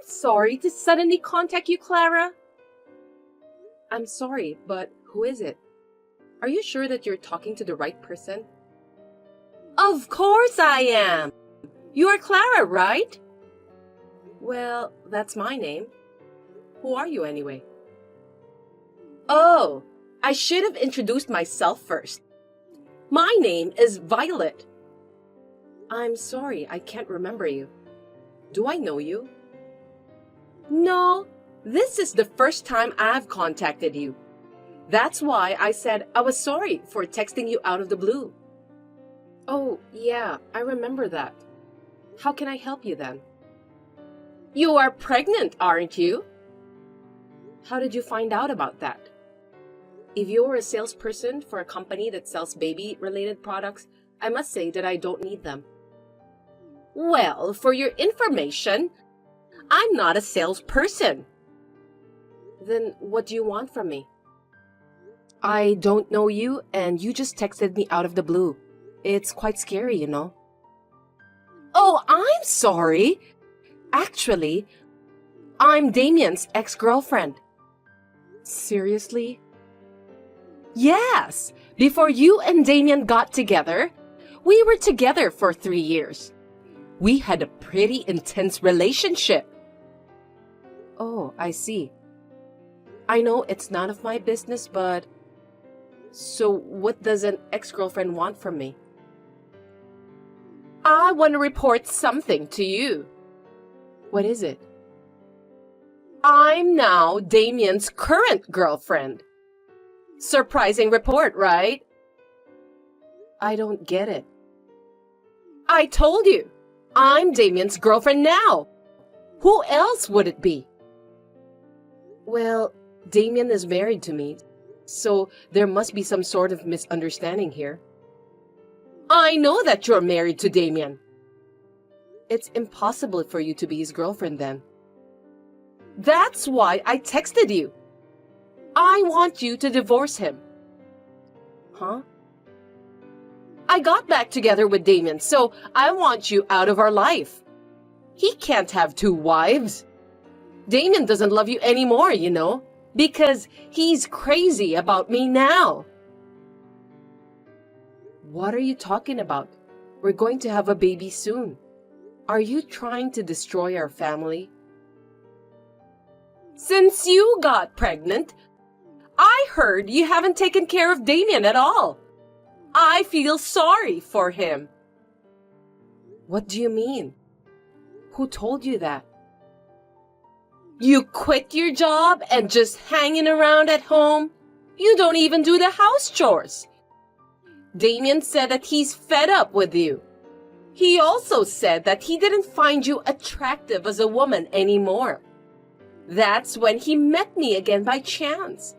sorry to suddenly contact you, Clara. I'm sorry, but who is it? Are you sure that you're talking to the right person? Of course I am! You are Clara, right? Well, that's my name. Who are you anyway? Oh, I should have introduced myself first. My name is Violet. I'm sorry, I can't remember you. Do I know you? No, this is the first time I've contacted you. That's why I said I was sorry for texting you out of the blue. Oh, yeah, I remember that. How can I help you then? You are pregnant, aren't you? How did you find out about that? If you're a salesperson for a company that sells baby-related products, I must say that I don't need them. Well, for your information, I'm not a salesperson. Then what do you want from me? I don't know you, and you just texted me out of the blue. It's quite scary, you know. Oh, I'm sorry. Actually, I'm Damien's ex-girlfriend. Seriously? Yes! Before you and Damien got together, we were together for 3 years. We had a pretty intense relationship. Oh, I see. I know it's none of my business, but... So what does an ex-girlfriend want from me? I want to report something to you. What is it? I'm now Damien's current girlfriend. Surprising report, right? I don't get it. I told you, I'm Damien's girlfriend now. Who else would it be? Well, Damien is married to me, so there must be some sort of misunderstanding here. I know that you're married to Damien. It's impossible for you to be his girlfriend then. That's why I texted you. I want you to divorce him. Huh? I got back together with Damien, so I want you out of our life. He can't have 2 wives. Damien doesn't love you anymore, you know, because he's crazy about me now. What are you talking about? We're going to have a baby soon. Are you trying to destroy our family? Since you got pregnant, I heard you haven't taken care of Damien at all. I feel sorry for him. What do you mean? Who told you that? You quit your job and just hanging around at home? You don't even do the house chores. Damien said that he's fed up with you. He also said that he didn't find you attractive as a woman anymore. That's when he met me again by chance.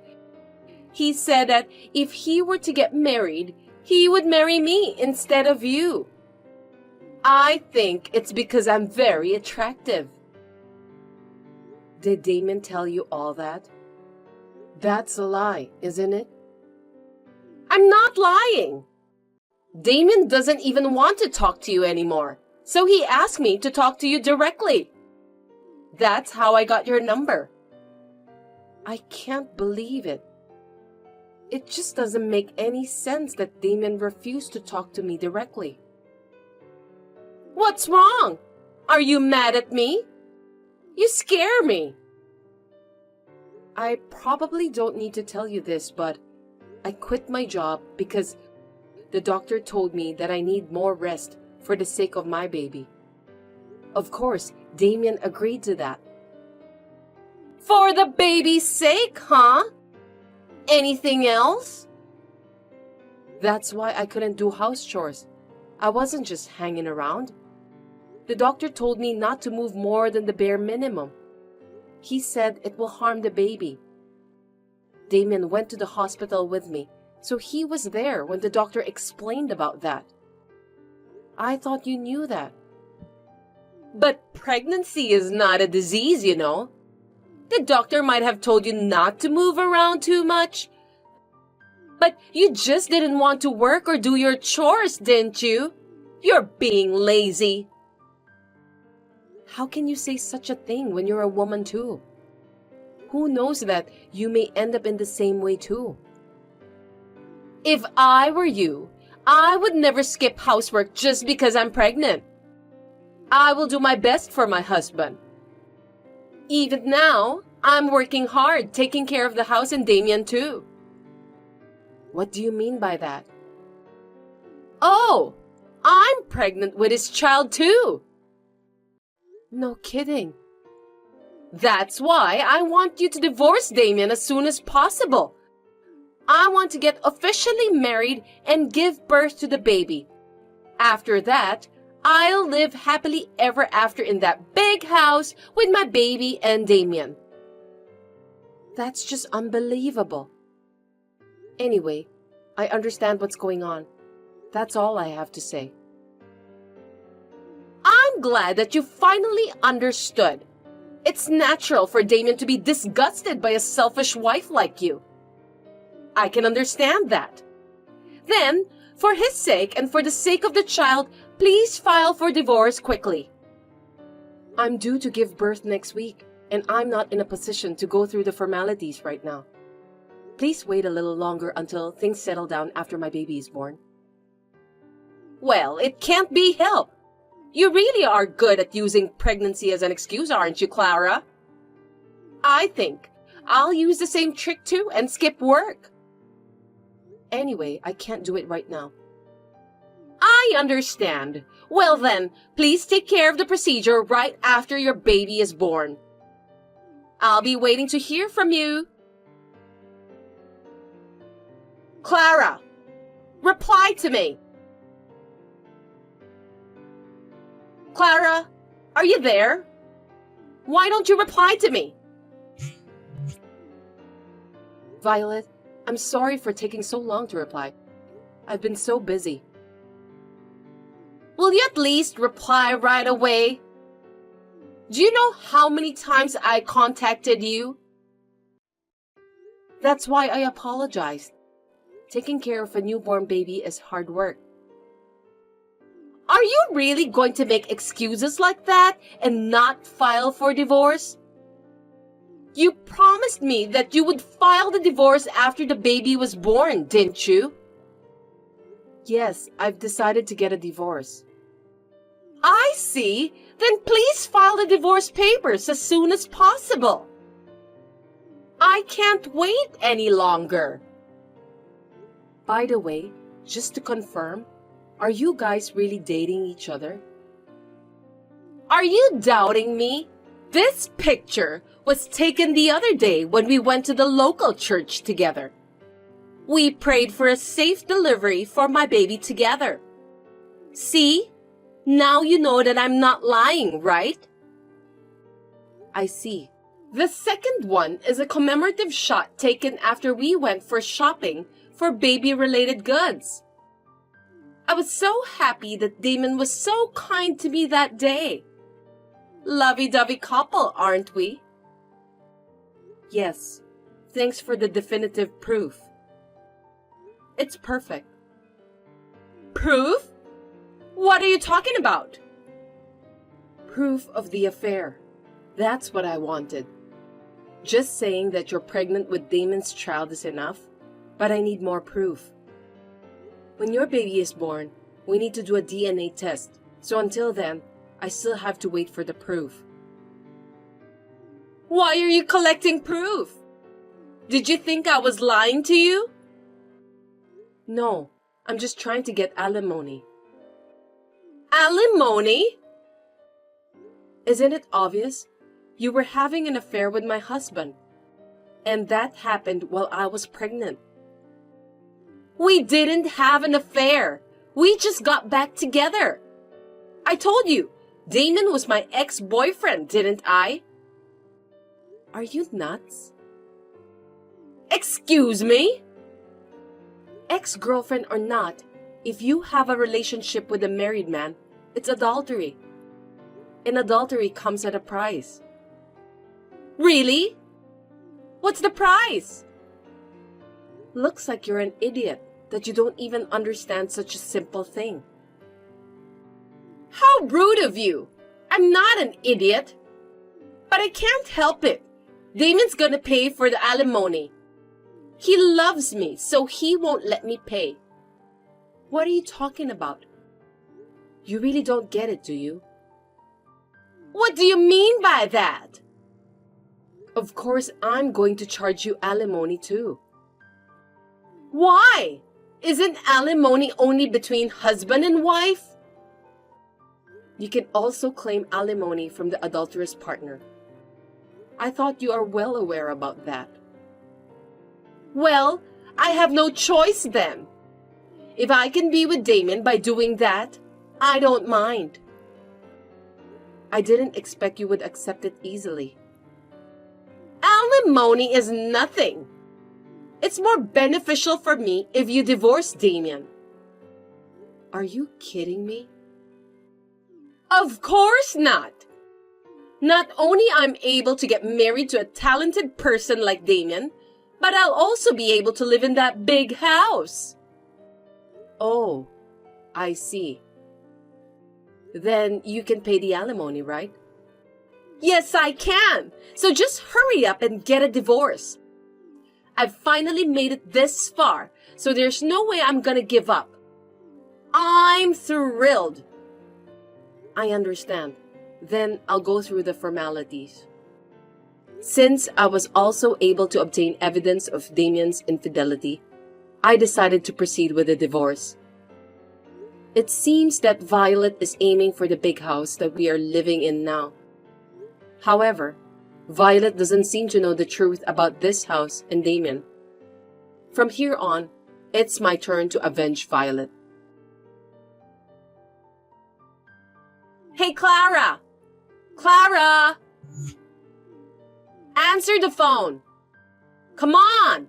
He said that if he were to get married, he would marry me instead of you. I think it's because I'm very attractive. Did Damien tell you all that? That's a lie, isn't it? I'm not lying. Damien doesn't even want to talk to you anymore, so he asked me to talk to you directly. That's how I got your number. I can't believe it. It just doesn't make any sense that Damien refused to talk to me directly. What's wrong? Are you mad at me? You scare me. I probably don't need to tell you this, but I quit my job because the doctor told me that I need more rest for the sake of my baby. Of course, Damien agreed to that. For the baby's sake, huh? Anything else? That's why I couldn't do house chores. I wasn't just hanging around. The doctor told me not to move more than the bare minimum. He said it will harm the baby. Damien went to the hospital with me, so he was there when the doctor explained about that. I thought you knew that. But pregnancy is not a disease, you know. The doctor might have told you not to move around too much. But you just didn't want to work or do your chores, didn't you? You're being lazy. How can you say such a thing when you're a woman too? Who knows that you may end up in the same way too? If I were you, I would never skip housework just because I'm pregnant. I will do my best for my husband. Even now, I'm working hard, taking care of the house and Damien too. What do you mean by that? Oh, I'm pregnant with his child too. No kidding. That's why I want you to divorce Damien as soon as possible. I want to get officially married and give birth to the baby. After that, I'll live happily ever after in that big house with my baby and Damien. That's just unbelievable. Anyway, I understand what's going on. That's all I have to say. I'm glad that you finally understood. It's natural for Damien to be disgusted by a selfish wife like you. I can understand that. Then, for his sake and for the sake of the child, please file for divorce quickly. I'm due to give birth next week, and I'm not in a position to go through the formalities right now. Please wait a little longer until things settle down after my baby is born. Well, it can't be helped. You really are good at using pregnancy as an excuse, aren't you, Clara? I think I'll use the same trick too and skip work. Anyway, I can't do it right now. I understand. Well then, please take care of the procedure right after your baby is born. I'll be waiting to hear from you. Clara, reply to me. Clara, are you there? Why don't you reply to me? Violet, I'm sorry for taking so long to reply. I've been so busy. Will you at least reply right away? Do you know how many times I contacted you? That's why I apologized. Taking care of a newborn baby is hard work. Are you really going to make excuses like that and not file for divorce? You promised me that you would file the divorce after the baby was born, didn't you? Yes, I've decided to get a divorce. I see. Then please file the divorce papers as soon as possible. I can't wait any longer. By the way, just to confirm, are you guys really dating each other? Are you doubting me? This picture was taken the other day when we went to the local church together. We prayed for a safe delivery for my baby together. See? Now you know that I'm not lying, right? I see. The second one is a commemorative shot taken after we went for shopping for baby-related goods. I was so happy that Damon was so kind to me that day. Lovey-dovey couple, aren't we? Yes. Thanks for the definitive proof. It's perfect. Proof? What are you talking about? Proof of the affair. That's what I wanted. Just saying that you're pregnant with Damon's child is enough, but I need more proof. When your baby is born, we need to do a DNA test, so until then, I still have to wait for the proof. Why are you collecting proof? Did you think I was lying to you? No, I'm just trying to get alimony. Alimony? Isn't it obvious? You were having an affair with my husband. And that happened while I was pregnant. We didn't have an affair. We just got back together. I told you, Damon was my ex-boyfriend, didn't I? Are you nuts? Excuse me? Ex-girlfriend or not, if you have a relationship with a married man, it's adultery. And adultery comes at a price. Really? What's the price? Looks like you're an idiot that you don't even understand such a simple thing. How rude of you! I'm not an idiot. But I can't help it. Damien's gonna pay for the alimony. He loves me, so he won't let me pay. What are you talking about? You really don't get it, do you? What do you mean by that? Of course, I'm going to charge you alimony too. Why? Isn't alimony only between husband and wife? You can also claim alimony from the adulterous partner. I thought you are well aware about that. Well, I have no choice then. If I can be with Damien by doing that, I don't mind. I didn't expect you would accept it easily. Alimony is nothing. It's more beneficial for me if you divorce Damien. Are you kidding me? Of course not. Not only I'm able to get married to a talented person like Damien, but I'll also be able to live in that big house. Oh, I see. Then you can pay the alimony, right? Yes, I can. So just hurry up and get a divorce. I've finally made it this far, so there's no way I'm gonna give up. I'm thrilled. I understand. Then I'll go through the formalities. Since I was also able to obtain evidence of Damien's infidelity, I decided to proceed with the divorce. It seems that Violet is aiming for the big house that we are living in now. However, Violet doesn't seem to know the truth about this house and Damien. From here on, it's my turn to avenge Violet. Hey, Clara! Clara! Answer the phone! Come on!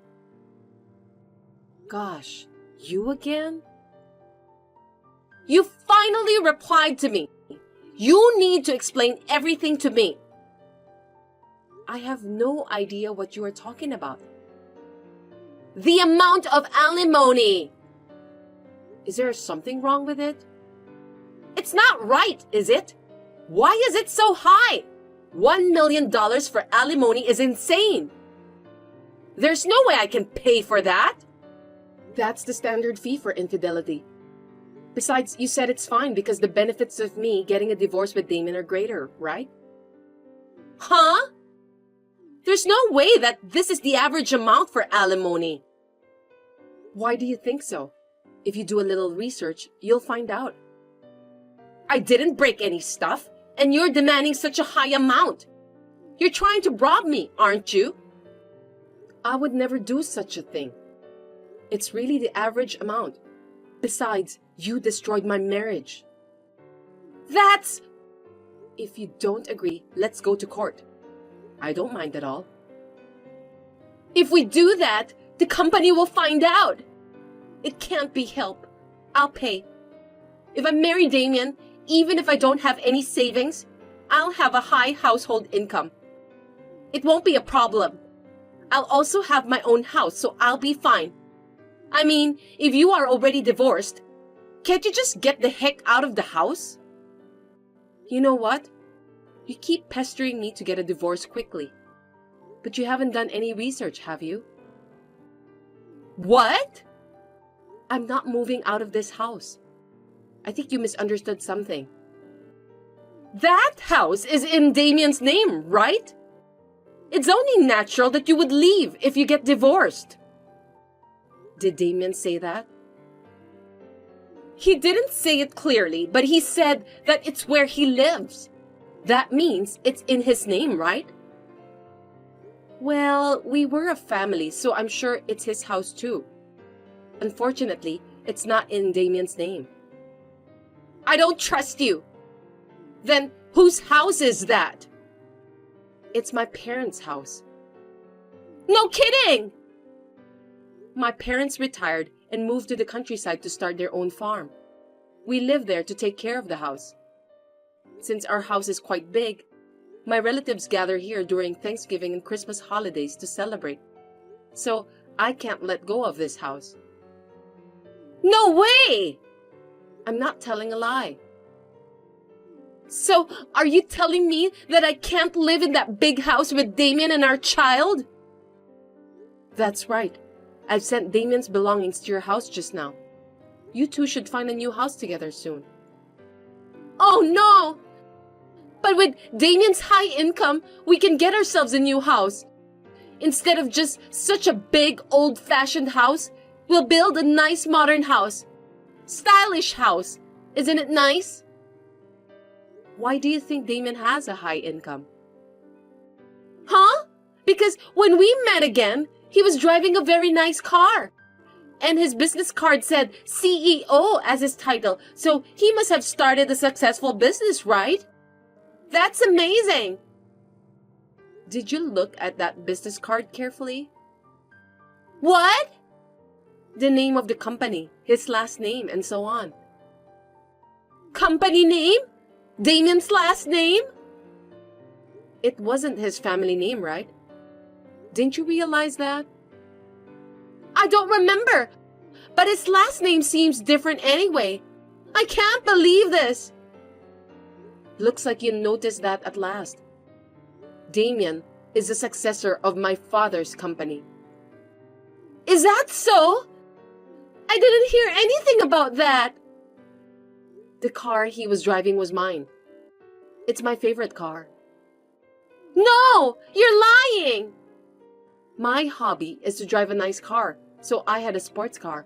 Gosh, you again? You finally replied to me. You need to explain everything to me. I have no idea what you are talking about. The amount of alimony! Is there something wrong with it? It's not right, is it? Why is it so high? $1 million for alimony is insane. There's no way I can pay for that. That's the standard fee for infidelity. Besides, you said it's fine because the benefits of me getting a divorce with Damien are greater, right? Huh? There's no way that this is the average amount for alimony. Why do you think so? If you do a little research, you'll find out. I didn't break any stuff, and you're demanding such a high amount. You're trying to rob me, aren't you? I would never do such a thing. It's really the average amount. Besides, you destroyed my marriage. That's... If you don't agree, let's go to court. I don't mind at all. If we do that, the company will find out. It can't be helped. I'll pay. If I marry Damien, even if I don't have any savings, I'll have a high household income. It won't be a problem. I'll also have my own house, so I'll be fine. I mean, if you are already divorced, can't you just get the heck out of the house? You know what? You keep pestering me to get a divorce quickly. But you haven't done any research, have you? What? I'm not moving out of this house. I think you misunderstood something. That house is in Damien's name, right? It's only natural that you would leave if you get divorced. Did Damien say that? He didn't say it clearly, but he said that it's where he lives. That means it's in his name, right? Well, we were a family, so I'm sure it's his house too. Unfortunately, it's not in Damien's name. I don't trust you. Then whose house is that? It's my parents' house. No kidding! My parents retired and moved to the countryside to start their own farm. We live there to take care of the house. Since our house is quite big, my relatives gather here during Thanksgiving and Christmas holidays to celebrate. So I can't let go of this house. No way! I'm not telling a lie. So, are you telling me that I can't live in that big house with Damien and our child? That's right. I've sent Damien's belongings to your house just now. You two should find a new house together soon. Oh no! But with Damien's high income, we can get ourselves a new house. Instead of just such a big, old-fashioned house, we'll build a nice modern house. Stylish house. Isn't it nice? Why do you think Damien has a high income? Huh? Because when we met again, he was driving a very nice car. And his business card said CEO as his title, so he must have started a successful business, right? That's amazing! Did you look at that business card carefully? What? The name of the company, his last name, and so on. Company name? Damien's last name? It wasn't his family name, right? Didn't you realize that? I don't remember, but his last name seems different anyway. I can't believe this. Looks like you noticed that at last. Damien is the successor of my father's company. Is that so? I didn't hear anything about that. The car he was driving was mine. It's my favorite car. No, you're lying. My hobby is to drive a nice car, so I had a sports car.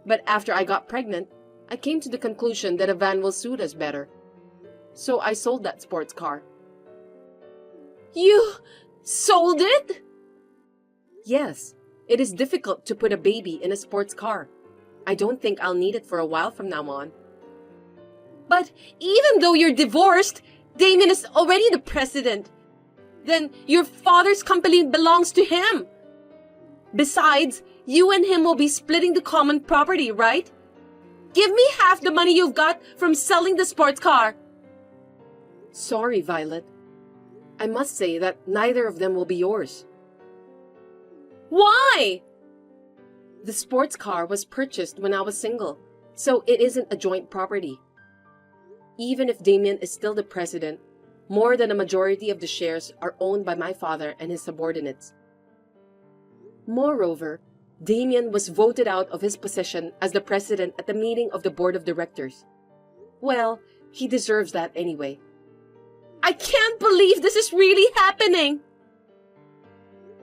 But after I got pregnant, I came to the conclusion that a van will suit us better. So I sold that sports car. You sold it? Yes, it is difficult to put a baby in a sports car. I don't think I'll need it for a while from now on. But even though you're divorced, Damien is already the president. Then your father's company belongs to him. Besides, you and him will be splitting the common property, right? Give me half the money you've got from selling the sports car. Sorry, Violet. I must say that neither of them will be yours. Why? The sports car was purchased when I was single, so it isn't a joint property. Even if Damien is still the president, more than a majority of the shares are owned by my father and his subordinates. Moreover, Damien was voted out of his position as the president at the meeting of the board of directors. Well, he deserves that anyway. I can't believe this is really happening!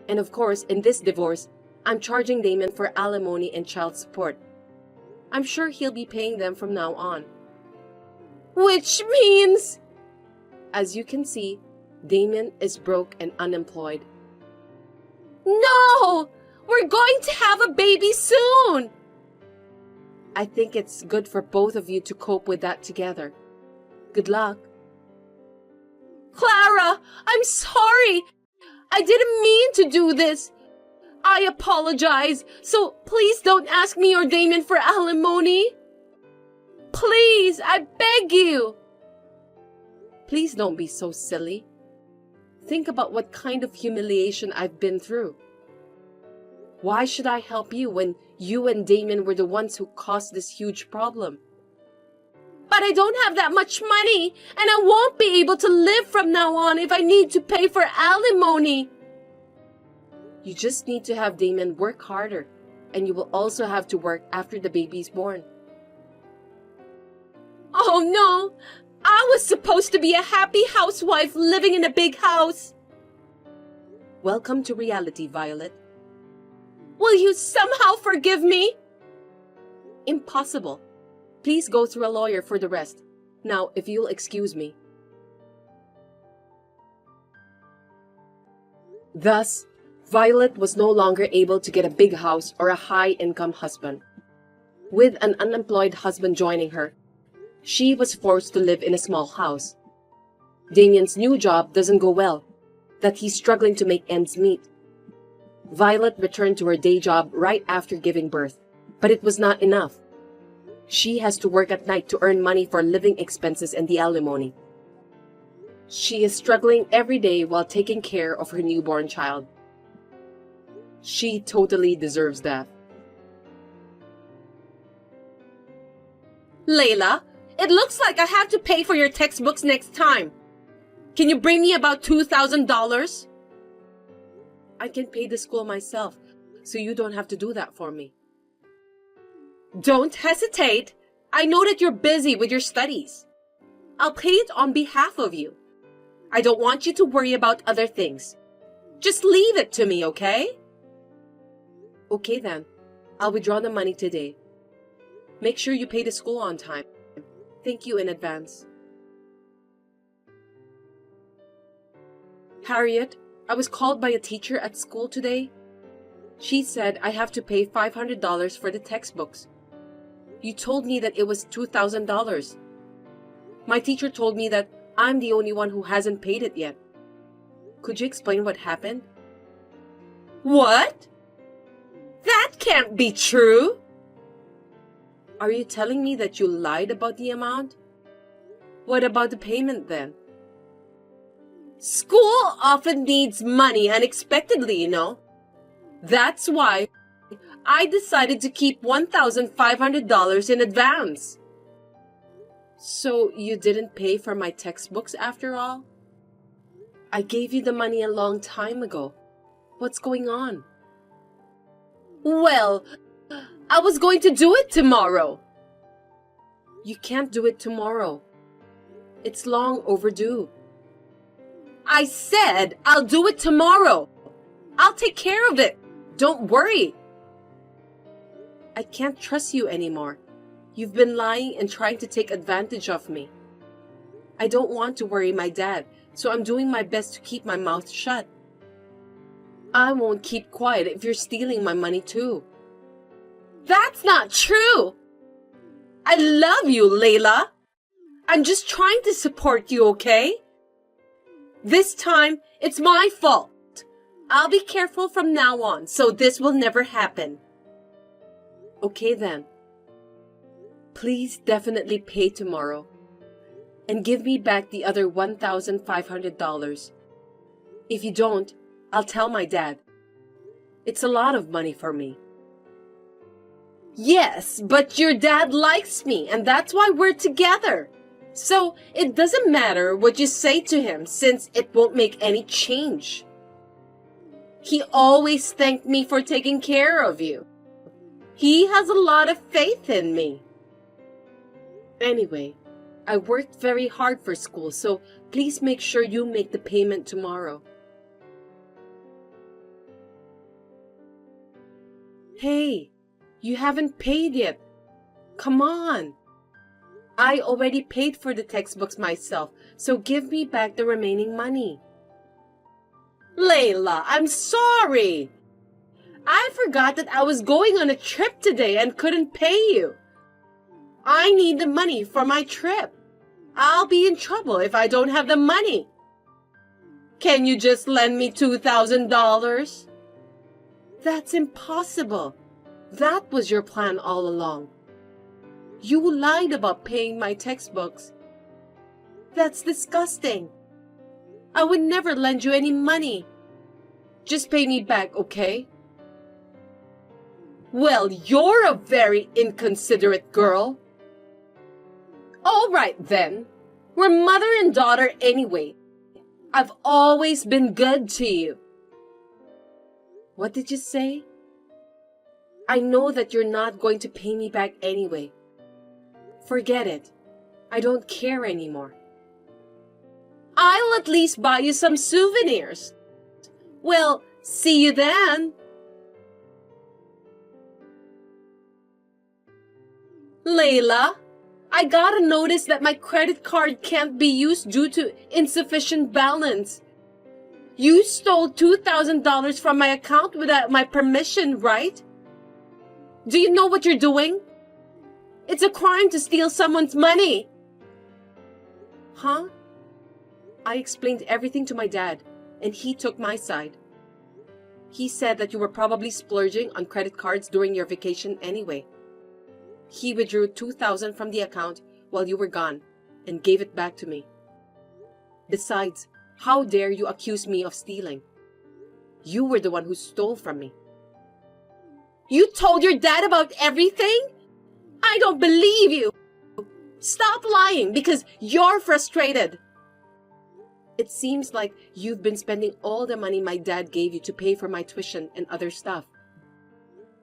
And of course, in this divorce, I'm charging Damien for alimony and child support. I'm sure he'll be paying them from now on. Which means... As you can see, Damien is broke and unemployed. No! We're going to have a baby soon! I think it's good for both of you to cope with that together. Good luck. Clara, I'm sorry. I didn't mean to do this. I apologize, so please don't ask me or Damien for alimony. Please, I beg you. Please don't be so silly. Think about what kind of humiliation I've been through. Why should I help you when you and Damien were the ones who caused this huge problem? But I don't have that much money, and I won't be able to live from now on if I need to pay for alimony. You just need to have Damien work harder, and you will also have to work after the baby's born. Oh no! I was supposed to be a happy housewife living in a big house. Welcome to reality, Violet. Will you somehow forgive me? Impossible. Please go through a lawyer for the rest. Now, if you'll excuse me. Thus, Violet was no longer able to get a big house or a high-income husband. With an unemployed husband joining her, she was forced to live in a small house. Damien's new job doesn't go well, that he's struggling to make ends meet. Violet returned to her day job right after giving birth, but it was not enough. She has to work at night to earn money for living expenses and the alimony. She is struggling every day while taking care of her newborn child. She totally deserves that. Layla, It looks like I have to pay for your textbooks next time. Can you bring me about $2,000? I can pay the school myself, so you don't have to do that for me. Don't hesitate. I know that you're busy with your studies. I'll pay it on behalf of you. I don't want you to worry about other things. Just leave it to me, okay? Okay then. I'll withdraw the money today. Make sure you pay the school on time. Thank you in advance. Harriet, I was called by a teacher at school today. She said I have to pay $500 for the textbooks. You told me that it was $2,000. My teacher told me that I'm the only one who hasn't paid it yet. Could you explain what happened? What? That can't be true! Are you telling me that you lied about the amount? What about the payment then? School often needs money unexpectedly, you know. That's why I decided to keep $1,500 in advance. So you didn't pay for my textbooks after all? I gave you the money a long time ago. What's going on? Well, I was going to do it tomorrow. You can't do it tomorrow. It's long overdue. I said I'll do it tomorrow. I'll take care of it. Don't worry. I can't trust you anymore. You've been lying and trying to take advantage of me. I don't want to worry my dad, so I'm doing my best to keep my mouth shut. I won't keep quiet if you're stealing my money too. That's not true! I love you, Layla. I'm just trying to support you, okay? This time, it's my fault. I'll be careful from now on, so this will never happen. Okay then. Please definitely pay tomorrow. And give me back the other $1,500. If you don't, I'll tell my dad. It's a lot of money for me. Yes, but your dad likes me, and that's why we're together. So it doesn't matter what you say to him, since it won't make any change. He always thanked me for taking care of you. He has a lot of faith in me. Anyway, I worked very hard for school, so please make sure you make the payment tomorrow. Hey, you haven't paid yet. Come on. I already paid for the textbooks myself, so give me back the remaining money. Layla, I'm sorry. I forgot that I was going on a trip today and couldn't pay you. I need the money for my trip. I'll be in trouble if I don't have the money. Can you just lend me $2,000? That's impossible. That was your plan all along. You lied about paying my textbooks. That's disgusting. I would never lend you any money. Just pay me back, okay? Well, you're a very inconsiderate girl. All right then. We're mother and daughter anyway. I've always been good to you. What did you say? I know that you're not going to pay me back anyway. Forget it. I don't care anymore. I'll at least buy you some souvenirs. Well, see you then. Layla, I got a notice that my credit card can't be used due to insufficient balance. You stole $2,000 from my account without my permission, right? Do you know what you're doing? It's a crime to steal someone's money. Huh? I explained everything to my dad, and he took my side. He said that you were probably splurging on credit cards during your vacation anyway. He withdrew $2,000 from the account while you were gone and gave it back to me. Besides, how dare you accuse me of stealing? You were the one who stole from me. You told your dad about everything? I don't believe you. Stop lying because you're frustrated. It seems like you've been spending all the money my dad gave you to pay for my tuition and other stuff.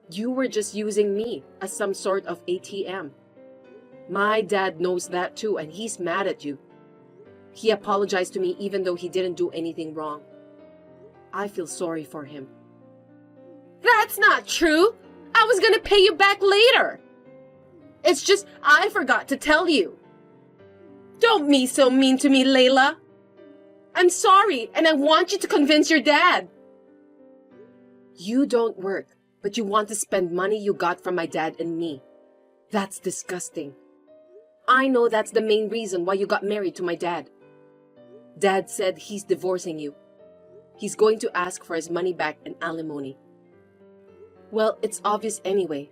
You were just using me as some sort of ATM. My dad knows that too, and he's mad at you. He apologized to me even though he didn't do anything wrong. I feel sorry for him. That's not true. I was gonna pay you back later. It's just I forgot to tell you. Don't be so mean to me, Layla. I'm sorry, and I want you to convince your dad. You don't work, but you want to spend money you got from my dad and me. That's disgusting. I know that's the main reason why you got married to my dad. Dad said he's divorcing you. He's going to ask for his money back and alimony. Well, it's obvious anyway.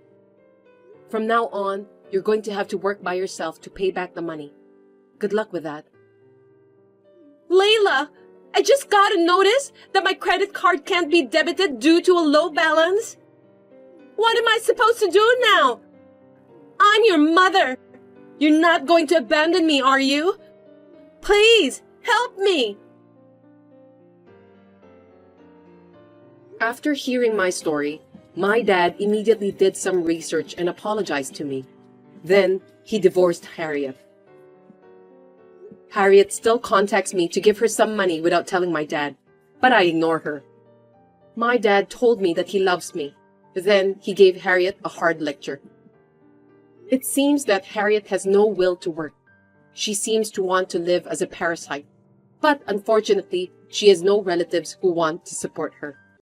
From now on, you're going to have to work by yourself to pay back the money. Good luck with that. Layla, I just got a notice that my credit card can't be debited due to a low balance. What am I supposed to do now? I'm your mother. You're not going to abandon me, are you? Please, help me. After hearing my story, my dad immediately did some research and apologized to me. Then, he divorced Harriet. Harriet still contacts me to give her some money without telling my dad, but I ignore her. My dad told me that he loves me. Then, he gave Harriet a hard lecture. It seems that Harriet has no will to work. She seems to want to live as a parasite. But unfortunately, she has no relatives who want to support her.